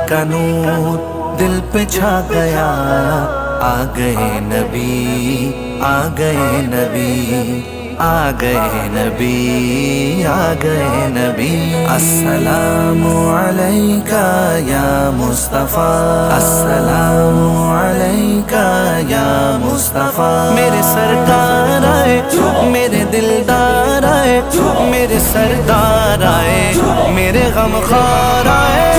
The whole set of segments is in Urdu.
کا نور دل پہ چھا گیا، آ گئے نبی، آ گئے نبی، آ گئے نبی، آ گئے نبی۔ السلام علیکہ یا مصطفیٰ، السلام علیکہ یا مصطفیٰ۔ میرے سرکار آئے، میرے دلدار آئے، میرے سردار آئے، میرے غمخوار آئے۔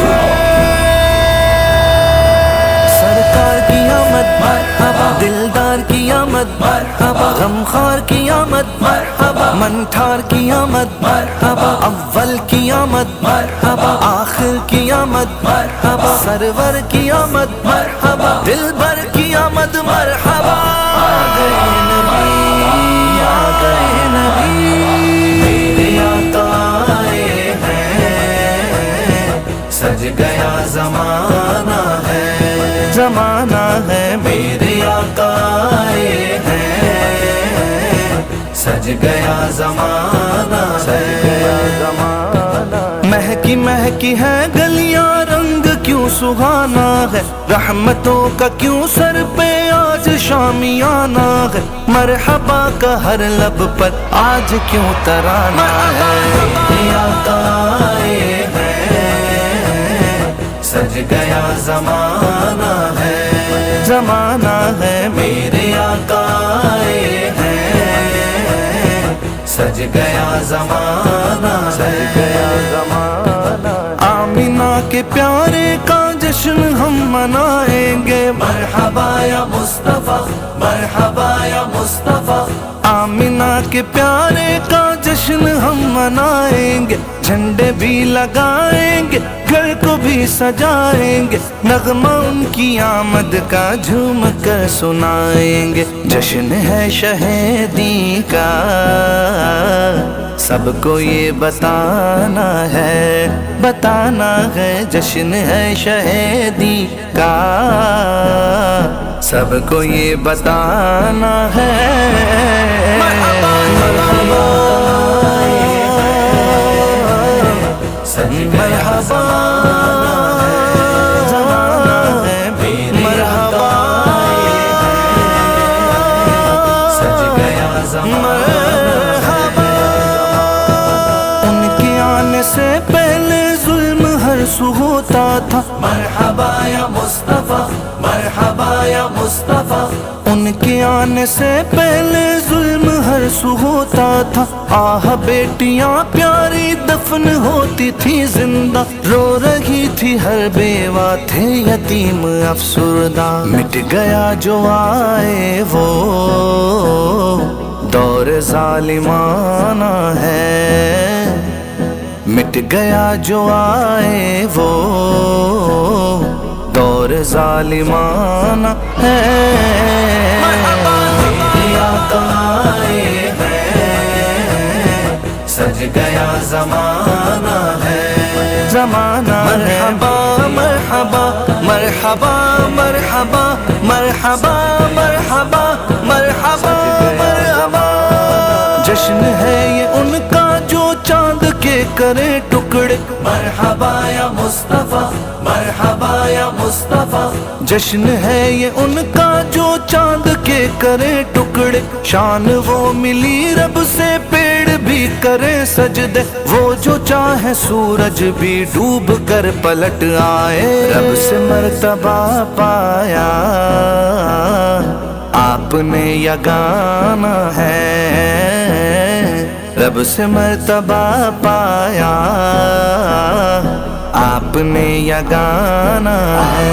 سرکار کی آمد مرحبا، دلدار کی آمد مرحبا، غمخوار کی آمد مرحبا، منٹھار کی آمد مرحبا، اول کی آمد مرحبا، آخر کی آمد مرحبا، سرور کی آمد مرحبا، دلبر کی آمد مرحبا۔ آ گئے نبی، آ گئے نبی، میرے آقا آئے ہیں، سج گیا زمانہ ہے، زمانہ ہے، میرے آقا آئے ہیں، سج گیا زمانہ ہے۔ مہکی مہکی ہے گلیاں، رنگ کیوں سہانا ہے، رحمتوں کا کیوں سر پہ آج شامیانہ ہے، مرحبا کا ہر لب پر آج کیوں ترانہ ہے۔ میرے آقا آئے ہیں، سج گیا زمانہ ہے، زمانہ ہے، میرے آقا آئے ہیں، سج گیا زمانہ ہے۔ آمینہ کے پیارے کا جشن ہم منائیں گے، مرحبا یا مصطفیٰ، مرحبا یا مصطفیٰ۔ آمینہ کے پیارے کا جشن ہم منائیں گے، جھنڈے بھی لگائیں گے، گھر کو بھی سجائیں گے، نغمہ ان کی آمد کا جھوم کر سنائیں گے۔ جشن ہے شہیدی کا، سب کو یہ بتانا ہے، بتانا ہے، جشن ہے شہیدی کا، سب کو یہ بتانا ہے۔ مرحبا، زمانہ ہے، مرحبا، سج گیا زمانہ ہے۔ ان کے آنے سے پہلے ظلم ہر سو ہوتا تھا، مرحبا یا مصطفیٰ، مرحبا یا مصطفیٰ۔ ان کے آنے سے پہلے ظلم ہر سو ہوتا تھا، آہ بیٹیاں پیاری دفن ہوتی تھی زندہ، رو رہی تھی ہر بیوہ، تھے یتیم افسردہ۔ مٹ گیا جو آئے وہ دور ظالمانہ ہے، مٹ گیا جو آئے وہ دور ظالمانہ ہے۔ میرے آقا آئے ہیں، سج گیا زمانہ ہے، زمانہ ہے۔ مرحبا مرحبا مرحبا مرحبا مرحبا مرحبا مرحبا مرحبا۔ جشن ہے یہ ان کا جو چاند کے کرے ٹکڑے، مرحبا یا مصطفیٰ، مرحبا یا مصطفیٰ۔ جشن ہے یہ ان کا جو چاند کے کرے ٹکڑے، شان وہ ملی رب سے، پیڑ بھی کرے سجدے، وہ جو چاہے سورج بھی ڈوب کر پلٹ آئے، رب سے مرتبہ پایا آپ نے یگانہ ہے، رب سے مرتبہ پایا آپ نے یگانہ ہے۔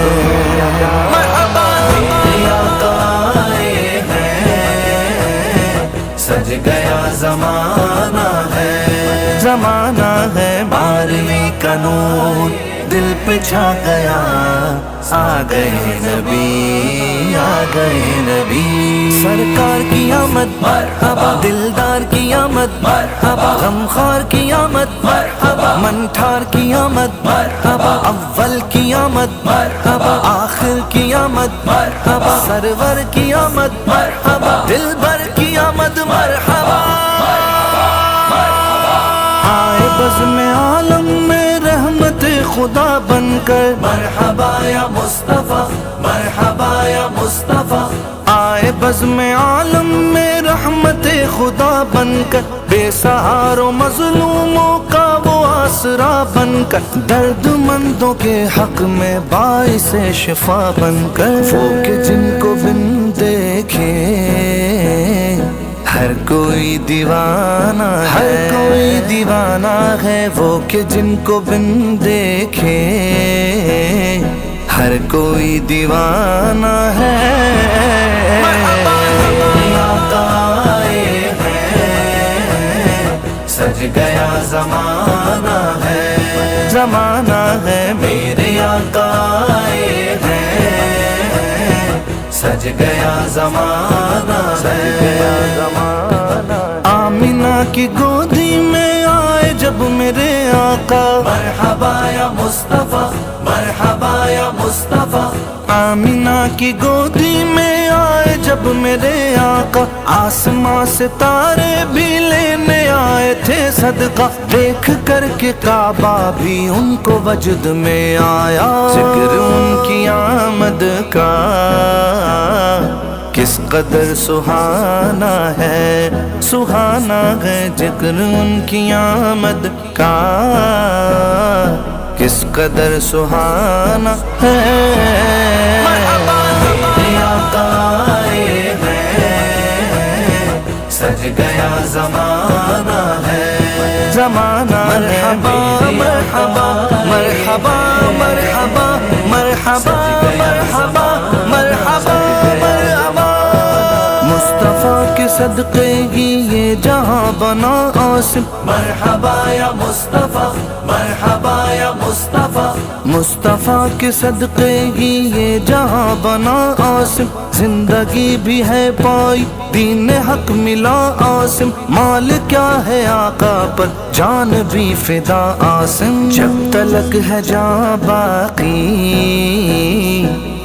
میرے آقا آئے ہیں، سج گیا زمانہ ہے، زمانہ ہے، بارہویں کا نور دل پہ چھا گیا، آ گئے نبی، آ گئے نبی۔ سرکار کی آمد مرحبا، دلدار کی آمد مرحبا، غمخوار کی آمد مرحبا، منٹھار کی آمد مرحبا، اول کی آمد مرحبا، آخر کی آمد مرحبا، سرور کی آمد مرحبا، دلبر کی آمد مرحبا۔ آئے بزم عالم میں رحمت خدا بن کر مرحبا یا مصطفیٰ مرحبا یا مصطفیٰ آئے بزم عالم میں رحمت خدا بن کر بے سہاروں مظلوموں کا وہ آسرا بن کر درد مندوں کے حق میں باعث شفا بن کر وہ کہ جن کو بن دیکھے ہر کوئی دیوانہ ہے ہر کوئی دیوانہ ہے وہ کہ جن کو بن دیکھے ہر کوئی دیوانہ ہے سج گیا زمانہ ہے زمانہ ہے میرے آقا آئے ہیں سج گیا زمانہ ہے آمینہ کی گودی میں آئے جب میرے آقا مرحبا یا مصطفیٰ مرحبا یا مصطفیٰ آمینہ کی گودی میں آئے جب میرے آقا آسماں سے تارے بھی لینے آئے تھے صدقہ دیکھ کر کے کعبہ بھی ان کو وجد میں آیا ذکر ان کی آمد کا کس قدر سہانا ہے ذکر ان کی آمد کا کس قدر سہانا ہے سج گیا زمانہ ہے زمانہ مرحبا مرحبا مرحبا مرحبا مرحبا مرحبا مرحبا مرحبا مصطفیٰ کے صدقے ہی یہ جہاں بنا عاصم مرحبا یا مصطفیٰ مرحبا یا مصطفیٰ مصطفیٰ کے صدقے ہی یہ جہاں بنا عاصم زندگی بھی ہے پائی دین حق ملا عاصم مال کیا ہے آقا پر جان بھی فدا عاصم جب تلک ہے جاں باقی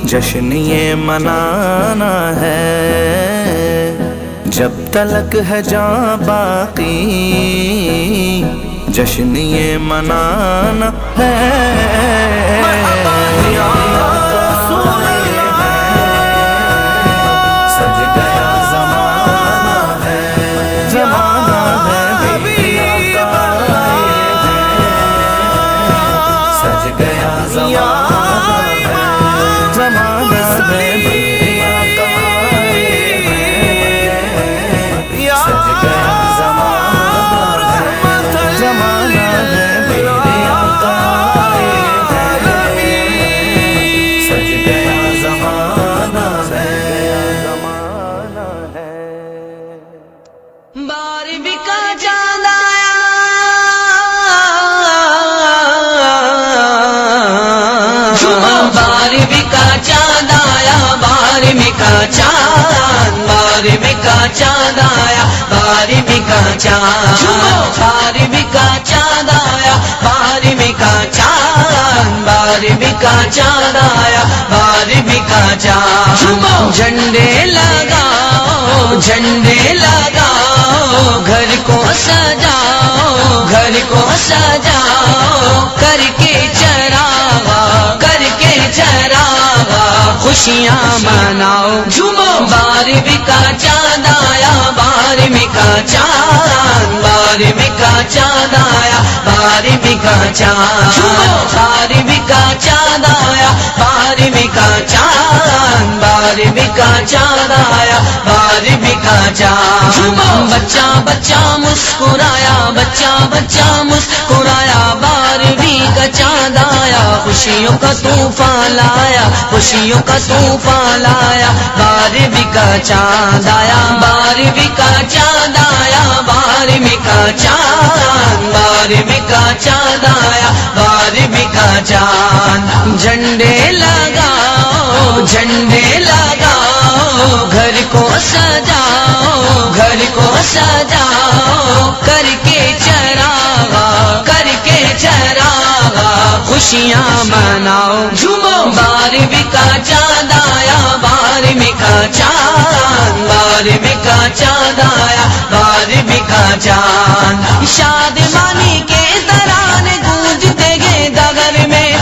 جشن یہ منانا ہے جب تلک ہے جاں باقی جشن یہ منانا ہے سج گیا زمانہ ہے زمانہ ہے سج گیا زمانہ ہے زمانہ ہے بارہویں کا چاند آیا بارہویں کا چاند بارہویں کا چاند آیا بارہویں کا چاند بارہویں کا چاند آیا بارہویں کا چاند جھنڈے لگاؤ جھنڈے لگاؤ گھر کو سجاؤ گھر کو سجاؤ کر کے چراغا کر کے چراغا خوشیاں مناؤ جھومو بارہویں کا چاند آیا بارہویں کا چاند بارہویں کا چاند آیا بارہویں کا چاند بارہویں کا چاند آیا بارہویں کا چاند بارہویں کا چاند آیا بارہویں کا چاند بچہ بچہ مسکرایا بچہ بچہ مسکرایا بارہویں کا چاند آیا خوشیوں کا طوفان لایا خوشیوں کا طوفان لایا بارہویں کا چاند آیا بارہویں کا چاند آیا بارہویں کا چاند بارہویں کا چاند آیا بارہویں کا چاند جھنڈے لگاؤ جھنڈے لگاؤ گھر کو سجاؤ گھر کو سجاؤ کر کے چراغا کر کے چراغا خوشیاں مناؤ جھومو بارہویں کا چاند آیا بارہویں کا چاند بارہویں کا چاند آیا بارہویں کا چاند شادمانی کے ترانے گونجتے گئے دگر میں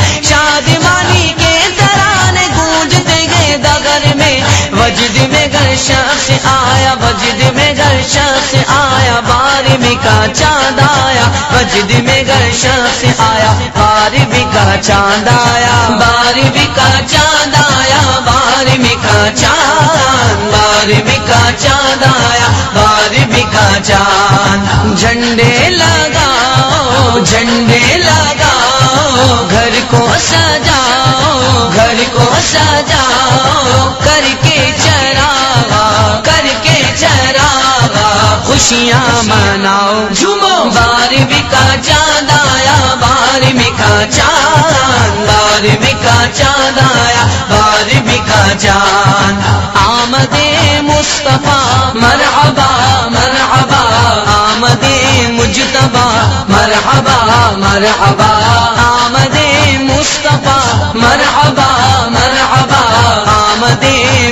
آیا وجد میں گر شخص آیا بارہویں کا چاند آیا وجد میں گر شخص آیا بارہویں کا چاند آیا بارہویں کا چاند آیا بارہویں کا چاند بارہویں کا چاند آیا بارہویں کا چاند جھنڈے لگاؤ جھنڈے لگاؤ گھر کو سجاؤ گھر کو سجاؤ کر کے چراغا کر کے چراغا خوشیاں مناؤ جھومو بارہویں کا چاند آیا بارہویں کا چاند بارہویں کا چاند آیا بارہویں کا چاند آمد مصطفیٰ مرحبا مرحبا آمد مجتبی مرحبا مرحبا آمد مصطفیٰ مرحبا مرحبا آمد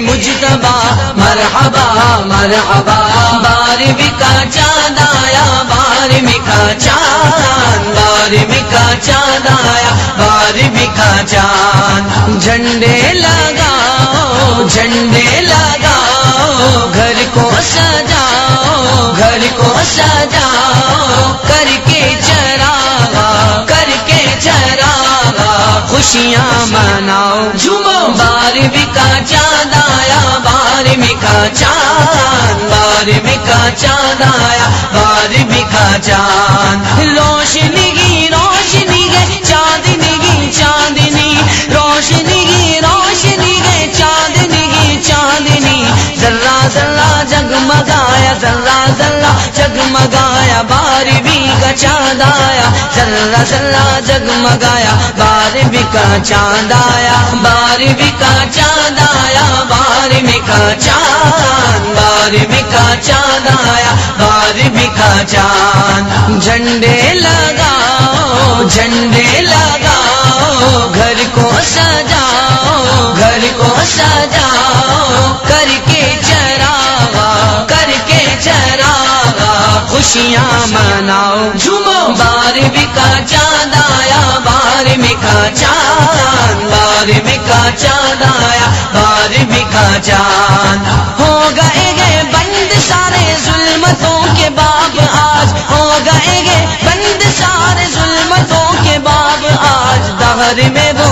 مجتبی مرحبا مرحبا بارہویں کا چاند آیا بارہویں کا چاند بارہویں کا چاند آیا بارہویں کا چاند جھنڈے لگاؤ جھنڈے لگاؤ گھر کو سجاؤ گھر کو سجاؤ کر کے چراغا کر کے چراغا خوشیاں مناؤ جھومو بارہویں کا چاند آیا بارہویں کا چاند بارہویں کا چاند آیا بارہویں کا چاند روشنی کی روشنی گئے چاندنی کی چاندنی روشنی کی روشنی گئے چاندنی کی چاندنی ذرہ ذرہ جگمگایا ذرہ ذرہ جگمگایا بارہویں کا چاند آیا ذرہ ذرہ جگمگایا بارہویں کا چاند آیا بارہویں کا چاند آیا بارہویں کا چاند بارہویں کا چاند آیا بارہویں کا چاند جھنڈے لگاؤ جھنڈے لگاؤ گھر کو سجاؤ گھر کو سجاؤ کر کے چراغا کر کے چراغا خوشیاں مناؤ جھومو بارہویں کا چاند آیا بارہویں کا چاند بارہویں کا چاند آیا بارہویں کا چاند ہو گئے گئے بند سارے ظلمتوں کے باب آج ہو گئے گئے بند سارے ظلمتوں کے باب آج دہر میں وہ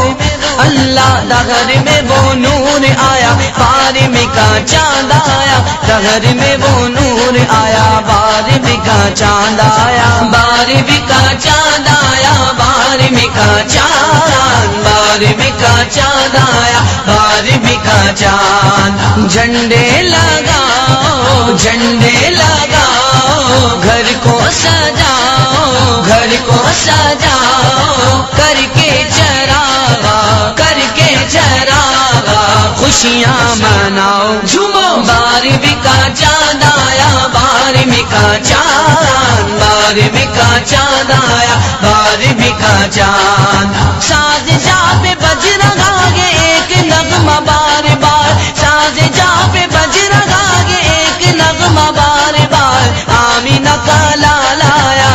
اللہ دہر میں وہ نور آیا بارہویں کا چاند آیا دہر میں وہ نور آیا بارہویں کا چاند آیا بارہویں کا چاند آیا بارہویں کا چاند بارہویں کا چاند آیا بارہویں کا چاند جھنڈے لگاؤ جھنڈے لگاؤ گھر کو سجاؤ گھر کو سجاؤ کر کے چراغا کر کے چراغا خوشیاں مناؤ جھومو بارہویں کا چاند آیا بارہویں کا چاند بارہویں کا چاند آیا بارہویں کا چاند ساز جا پہ بج رہا گے ایک نغمہ بار بار ساز جا پہ بج رہا گے ایک نغمہ بار بار آمینہ کا لال آیا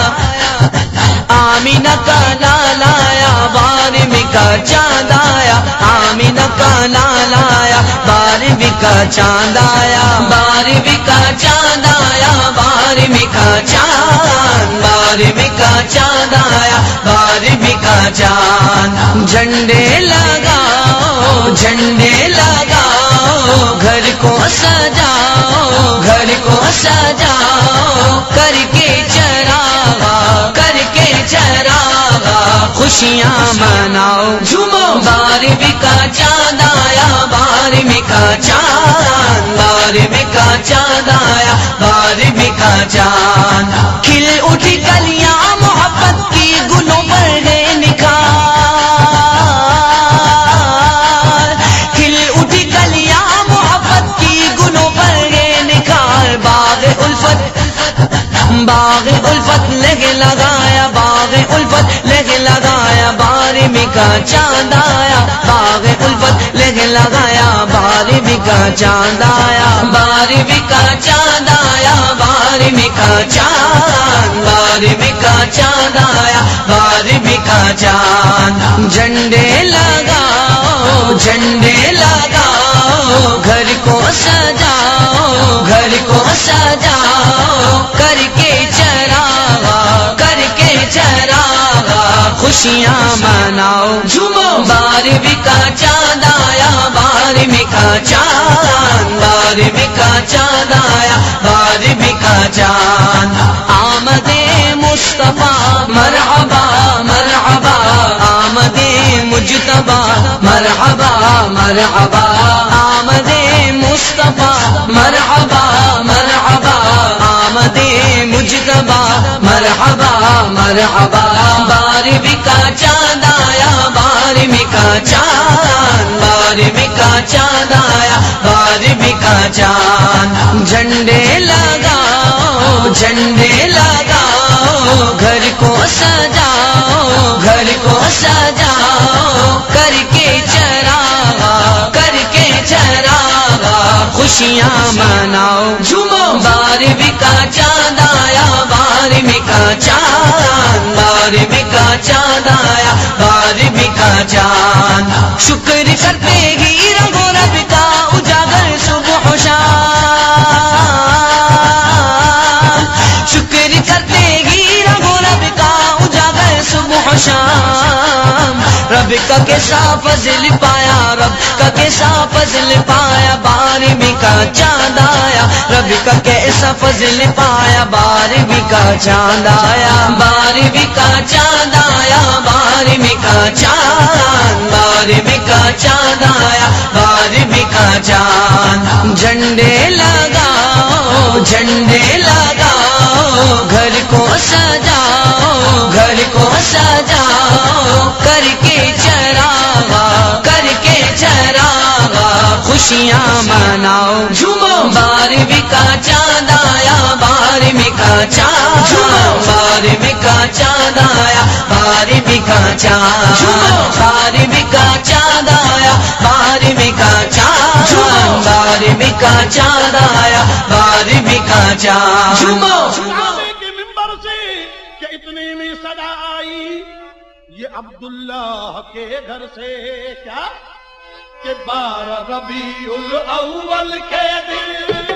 آمینہ کا لال آیا بارہویں کا چاند آیا آمینہ کا لال آیا بارہویں کا چاند آیا بارہویں کا چاند آیا بارہویں کا چاند بارہویں کا چاند آیا بارہویں کا چاند جھنڈے لگاؤ جھنڈے لگاؤ گھر کو سجاؤ گھر کو سجاؤ کر کے چراغا کر کے چراغا خوشیاں مناؤ جھومو بارہویں کا چاند آیا بارہویں کا چاند بارہویں کا چاند آیا بارہویں کا چاند کھل اٹھی کلیاں محبت کی گلوں پر گئے نکھار کھل اٹھی کلیاں محبت کی گلوں پر گئے نکھار باغ الفت لگے لگایا باغ الفت لگے لگایا بارہویں کا چاند آیا باغ الفت لگے لگایا بارہویں کا چاند آیا بارہویں کا چاند آیا بارہویں کا چاند بارہویں کا چاند آیا بارہویں کا چاند جھنڈے لگاؤ جھنڈے لگاؤ گھر کو سجاؤ گھر خوشیاں مناؤ جھومو 12ویں کا چاند آیا 12ویں کا چاند 12ویں کا چاند آیا 12ویں کا چاند آمد مصطفیٰ مرحبا مرحبا آمد مجتبی مرحبا مرحبا آمد مصطفیٰ مرحبا مرحبا آمد مجتبی مرحبا مرحبا 12ویں کا چاند آیا 12ویں کا چاند 12ویں کا چاند آیا 12ویں کا چاند جھنڈے لگاؤ جھنڈے لگاؤ گھر کو سجاؤ گھر کو سجاؤ کر کے چراغا کر کے چراغا خوشیاں مناؤ جھومو 12ویں کا چاند آیا 12ویں کا چاند 12ویں کا چاند آیا 12ویں کا چاند شکر کرتے ہی رنگو رب کا اجاگر صبح و شام شکر کرتے ہی رنگو رب کا اجاگر صبح و شام رب کا کیسا فضل پایا رب کا کیسا فضل پایا 12ویں کا چاند آیا رب کا کیسا فضل پایا 12ویں کا چاند آیا 12ویں کا چاند آیا 12ویں کا چاند 12ویں کا چاند آیا 12ویں کا چاند جھنڈے لگاؤ جھنڈے لگاؤ گھر کو سجاؤ گھر کو سجاؤ کر کے چراغا کر کے چراغا خوشیاں مناؤ جھومو 12ویں کا چاند آیا 12ویں کا چاند 12ویں کا چاند آیا 12ویں کا چاند 12ویں کا چاند آیا 12ویں کا چاند 12ویں کا چاند آیا 12ویں کا چاند کعبے کے منبر سے کہ اتنی میں صدا آئی یہ عبداللہ کے گھر سے کیا کہ 12 ربیع الاول کے دن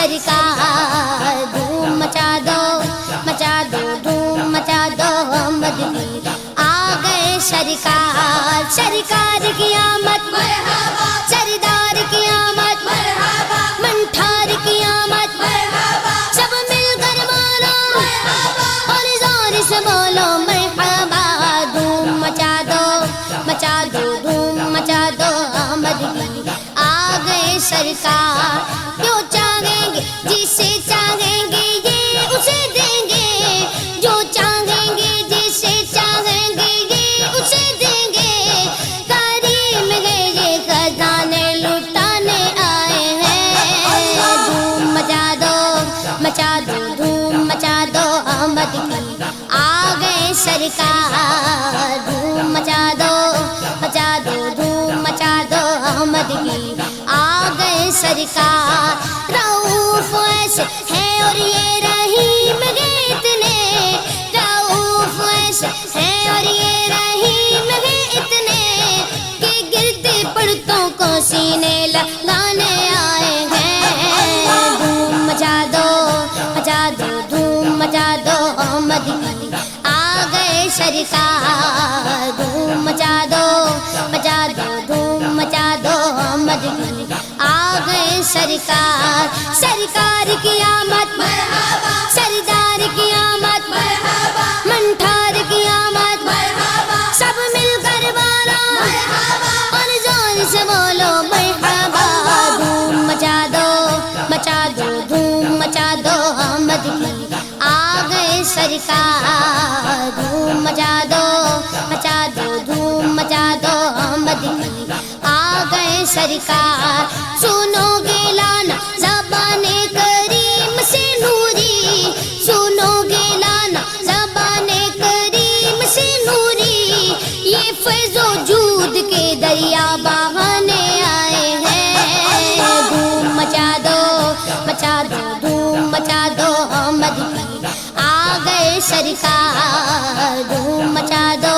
سرکار دھوم مچا دو دھوم مچا دو آمد کی آ گئے سرکار سرکار کی آمد مرحبا سردار کی آمد مرحبا منٹھار کی آمد مرحبا سب مل کر بولو مرحبا اور زور سے بولو مرحبا دھوم مچا دو دھوم مچا دو آمد کی آ گئے سرکار جو چاہیں گے جسے چاہیں گے یہ اسے دیں گے جو چاہیں گے جسے چاہیں گے یہ اسے دیں گے کریم ہے یہ خزانے لٹانے آئے ہیں دھوم مچا دو دھوم مچا دو آمد کی آ گئے سرکار دھوم مچا دو دھوم مچا دو آمد کی آ گئے سرکار رؤوف ایسے ہے اور یہ رحیم ہے اتنے رؤوف ایسے ہے اور یہ رحیم ہے اتنے کہ گرتے پڑتوں کو سینے لگانے آئے ہیں دھوم مچا دو دھوم مچا دو آمد کی آ گئے سرکار دھوم مچا دو دھوم مچا دو آمد کی آ گئے سرکار سرکار کی آمد مرحبا سردار کی آمد مرحبا منٹھار کی آمد مرحبا سب مل کر بولو مرحبا اور زور سے بولو مرحبا دھوم مچا دو دھوم مچا دو آمد کی آ گئے سرکار دھوم مچا دو دھوم مچا دو آمد کی آ گئے سرکار سنو گے لانا زبان کریم سے نوری سنو گے لانا زبان کریم سے نوری یہ فیض و جود کے دریا بہانے آئے ہیں دھوم مچا دو دھوم مچا دو آمد کی آ گئے سرکار دھوم مچا دو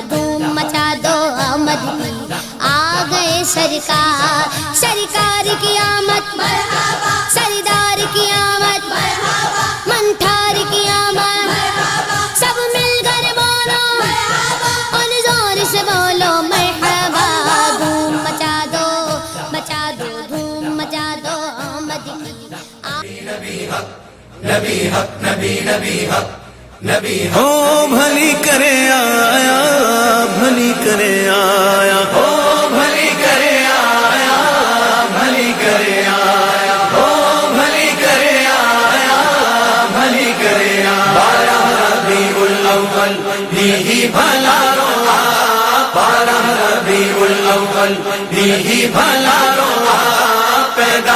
دھوم مچا دو آمد کی آ گئے سرکار سرکار کی آمد مرحبا سردار کی آمد مرحبا منٹھار کی آمد مرحبا سب مل کر بولو مرحبا اور زور سے بولو مرحبا دھوم مچا دو دھوم مچا دو آمد کی ہو بھلی کرے آیا بھلی کرے آیا ہو بھلی کرے آیا بھلی کرے آیا ہو بھلی کرے آیا بھلی کرے آیا 12 ربیع الاول دی بھلا روا 12 ربیع الاول دی بھلا روا پیدا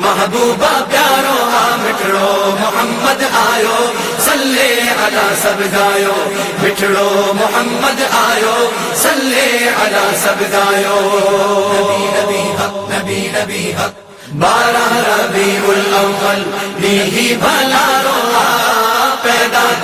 محبوبہ پیارو آ مٹڑو محمد آیو صلی علی سب گایو مٹڑو محمد آیو صلی علی سب گایو نبی حق نبی حق 12 ربیع الاول دی بھلا رو پیدا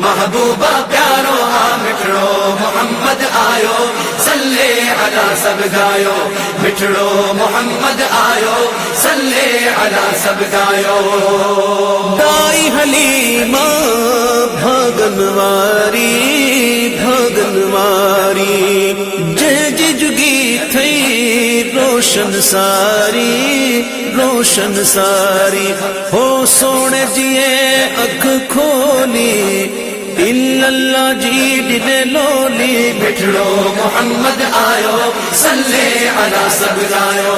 محبوبہ پیارو آ مٹڑو محمد آیو صلی علی سب گایو مٹڑو محمد آیو صلی علی سب گایو دائی حلیمہ بھاگن واری جے جگی تھئی روشن ساری ہو سونے جیے اکھ کھولی اللہ جی ڈلے لولی مٹھڑو محمد آیو صلی علی سب گایو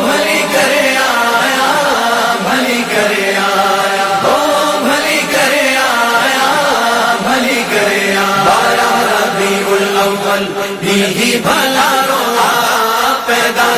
بھلی کرے آیا بھلی کرے آیا بھلی کرے آیا بھلی کرے آیا 12 ربیع الاول دی بھلا رو پیدا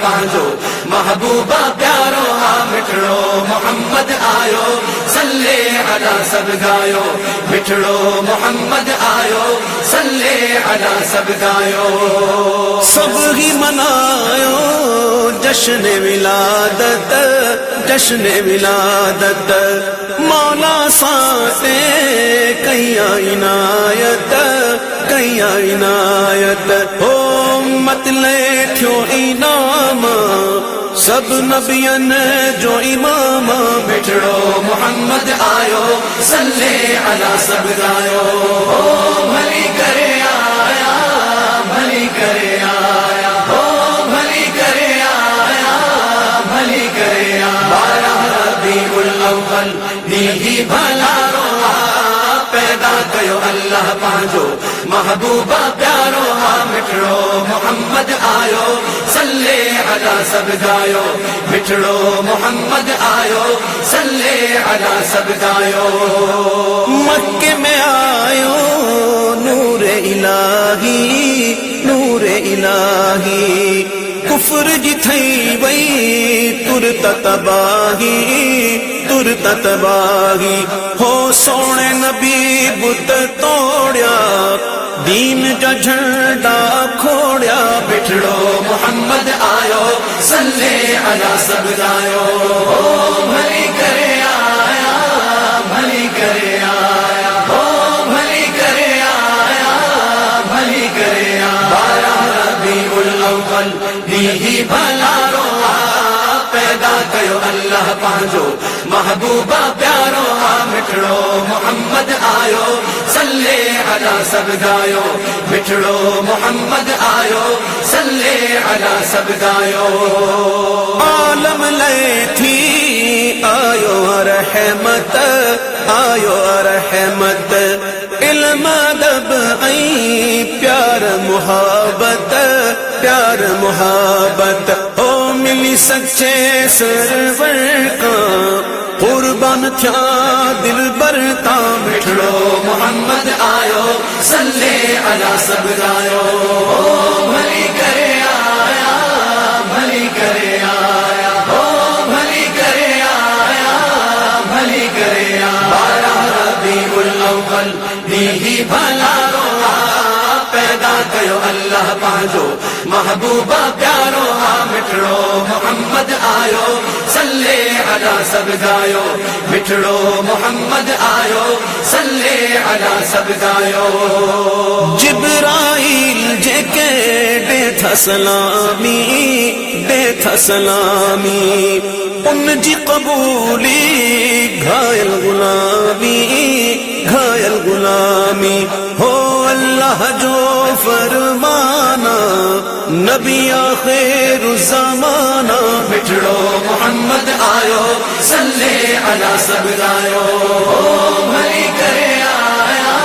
پانجو محبوبہ پیارو آ مٹڑو محمد آیو صلی علی سب گایو مٹڑو محمد آیو صلی علی سب گایو سب ہی منایو جشن ولادت مولا ساتے کئی عنایت ہو امت امت لے تھو انعام سب نبیان جو امام بٹھڑو محمد آیو صلی علی سب گایو بھلی کرے آیا بھلی کرے آیا بھلی کرے آیا بھلی کرے آیا ربیع الاول دی بھلا پیدا کیو اللہ پانجو محبوبہ پیارو مٹھڑو محمد آیو صلی علی سب گایو مٹھڑو محمد آیو صلی علی سب گایو مکے میں آیو نور الہی نور الہی کفر جی تھئی وئی ترت تباہی ترت تباہی ہو سونے نبی بت توڑیا دین جا جھنڈا کھوڑیا بٹھڑو محمد آیو صلی علی سب گایو بھلی کرے آیا بھلی کرے آیا بھلی کرے آیا بھلی کرے آیا ربیع الاول دی بھلا پیدا کیو اللہ پانجو محبوبہ پیارو مٹھڑو محمد آیو صلی علی سب گایو مٹھڑو محمد آیو صلی علی سب گایو عالم لے تھی آیو رحمت آیو رحمت علم ادب پیار محبت پیار محبت او ملی سچے سرور کا قربان تھیا دل برتا مٹھڑو محمد آیو صلی علی سب گایو بھلی کرے آیا بھلی کرے آیا بھلی کرے آیا بھلی کرے آیا ربیع الاول دی بھلا پیدا کیو اللہ پانجو محبوبہ پیارو مٹھڑو محمد آیو صلی علی سب گایو مٹھڑو محمد آیو صلی علی سب گایو جبرائیل جے کے دے تھا سلامی دے تھا سلامی ان جی قبولی گھائل غلامی گھائل غلامی ہو اللہ جو فرمانا نبی آخر زمانہ مٹھڑو محمد آیو صلی علی سب گایو بھلی کرے آیا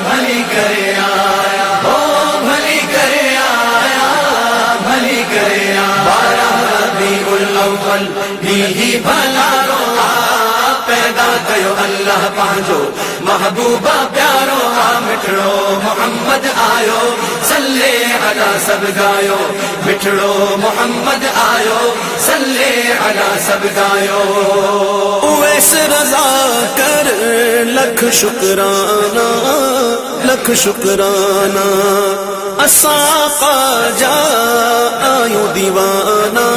بھلی کرے آیا بھلی کرے آیا بھلی کرے آیا ربیع الاول دی بھلا پیدا کیو اللہ پانجو محبوبہ پیارو مٹھڑو محمد آیو صلی علی سب گایو مٹھڑو محمد آیو صلی علی سب گایو اویس رضا کر لکھ شکرانہ لکھ شکرانہ اساں خواجہ آیو دیوانہ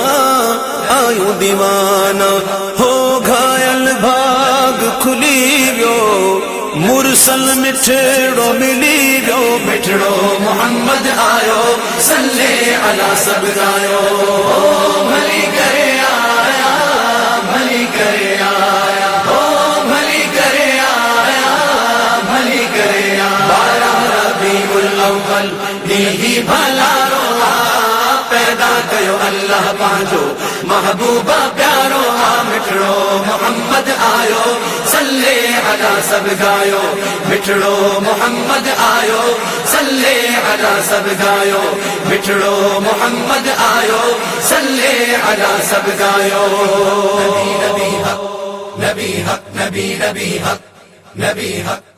آیو دیوانہ ہو گھائل بھاگ کھلی ویو مرسل مٹھڑو ملی ویو مٹھڑو محمد آیو صلی علی سب گایو بھلی کرے آیا بھلی کرے آیا بھلی کرے آیا بھلی کرے آیا ربیع الاول دی بھلا پیدا کیو اللہ پانجو محبوبہ پیارو مٹھڑو محمد آیو صلی علی سب گایو مٹھڑو محمد آیو صلی علی سب گایو مٹھڑو محمد آیو صلی علی سب گایو نبی حق نبی حق نبی نبی حق نبی حق